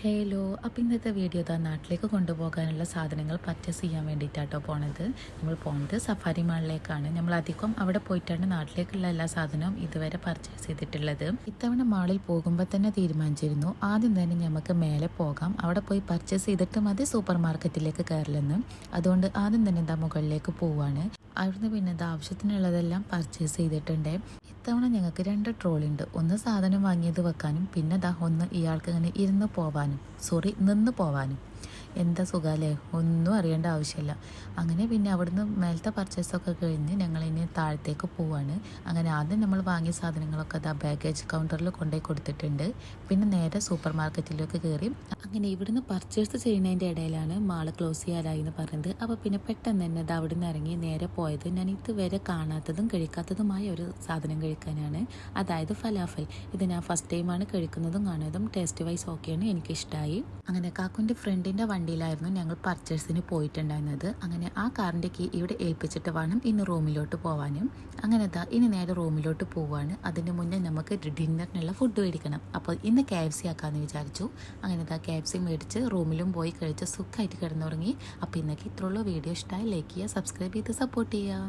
Hello, അപ്പോൾ ഇന്നത്തെ video നാട്ടിലേക്ക് കൊണ്ടുപോകാനുള്ള സാധനങ്ങൾ പർച്ചേസ് ചെയ്യാൻ വേണ്ടിയിട്ടാട്ടോ പോണത്. നമ്മൾ പോകുന്നത് സഫാരി മാളിലേക്കാണ്. നമ്മൾ അധികം അവിടെ പോയിട്ടാണ് നാട്ടിലേക്കുള്ള എല്ലാ സാധനവും ഇതുവരെ പർച്ചേസ് ചെയ്തിട്ടുള്ളത്. ഇത്തവണ മാളിൽ പോകുമ്പോൾ തന്നെ തീരുമാനിച്ചിരുന്നു ആദ്യം തന്നെ നമുക്ക് മേലെ പോകാം, അവിടെ പോയി പർച്ചേസ് ചെയ്തിട്ട് മതി സൂപ്പർ മാർക്കറ്റിലേക്ക് കയറില്ലെന്ന്. അതുകൊണ്ട് ആദ്യം തന്നെ മുകളിലേക്ക് പോവുകയാണ്. അവിടുന്ന് പിന്നെ ആവശ്യത്തിനുള്ളതെല്ലാം പർച്ചേസ് ചെയ്തിട്ടുണ്ട്. ഇത്തവണ ഞങ്ങൾക്ക് 2 ട്രോളി ഉണ്ട്. ഒന്ന് സാധനം വാങ്ങിയത് വെക്കാനും പിന്നെ ഒന്ന് ഇയാൾക്ക് ഇങ്ങനെ നിന്ന് പോവാനും. എന്താ സുഖമല്ലേ, ഒന്നും അറിയേണ്ട ആവശ്യമില്ല. അങ്ങനെ പിന്നെ അവിടുന്ന് മേലത്തെ പർച്ചേസൊക്കെ കഴിഞ്ഞ് ഞങ്ങളിനി താഴത്തേക്ക് പോവാണ്. അങ്ങനെ ആദ്യം നമ്മൾ വാങ്ങിയ സാധനങ്ങളൊക്കെ ബാഗേജ് കൗണ്ടറിൽ കൊണ്ടുപോയി കൊടുത്തിട്ടുണ്ട്. പിന്നെ നേരെ സൂപ്പർ മാർക്കറ്റിലേക്ക് കയറി. അങ്ങനെ ഇവിടുന്ന് പർച്ചേസ് ചെയ്യുന്നതിൻ്റെ ഇടയിലാണ് മാള് ക്ലോസ് ചെയ്യാനായി എന്ന് പറയുന്നത്. അപ്പോൾ പിന്നെ പെട്ടെന്ന് തന്നെ അവിടുന്ന് ഇറങ്ങി നേരെ പോയത് ഞാൻ ഇതുവരെ കാണാത്തതും കഴിക്കാത്തതുമായ ഒരു സാധനം കഴിക്കാനാണ്. അതായത് ഫലാഫൽ. ഇത് ഞാൻ ഫസ്റ്റ് ടൈമാണ് കഴിക്കുന്നതും കാണുന്നതും. ടേസ്റ്റ് വൈസ് ഓക്കെയാണ്, എനിക്കിഷ്ടമായി. അങ്ങനെ കാക്കുൻ്റെ ഫ്രണ്ടിൻ്റെ വണ്ടിയിലായിരുന്നു ഞങ്ങൾ പർച്ചേസിന് പോയിട്ടുണ്ടായിരുന്നത്. അങ്ങനെ ആ കാറിൻ്റെ കീ ഇവിടെ ഏൽപ്പിച്ചിട്ട് വേണം ഇന്ന് റൂമിലോട്ട് പോകാനും. അങ്ങനെ ഇനി നേരെ റൂമിലോട്ട് പോവാണ്. അതിന് മുന്നേ നമുക്ക് ഡിന്നറിനുള്ള ഫുഡ് മേടിക്കണം. അപ്പോൾ ഇന്ന് KFC ആക്കാമെന്ന് വിചാരിച്ചു. അങ്ങനെ KFC മേടിച്ച് റൂമിലും പോയി കഴിച്ച് സുഖമായിട്ട് കിടന്നുറങ്ങി. അപ്പോൾ ഇന്നൊക്കെ ഇത്രയുള്ള വീഡിയോ ഇഷ്ടമായി ലൈക്ക് ചെയ്യുക, സബ്സ്ക്രൈബ് ചെയ്ത് സപ്പോർട്ട് ചെയ്യുക.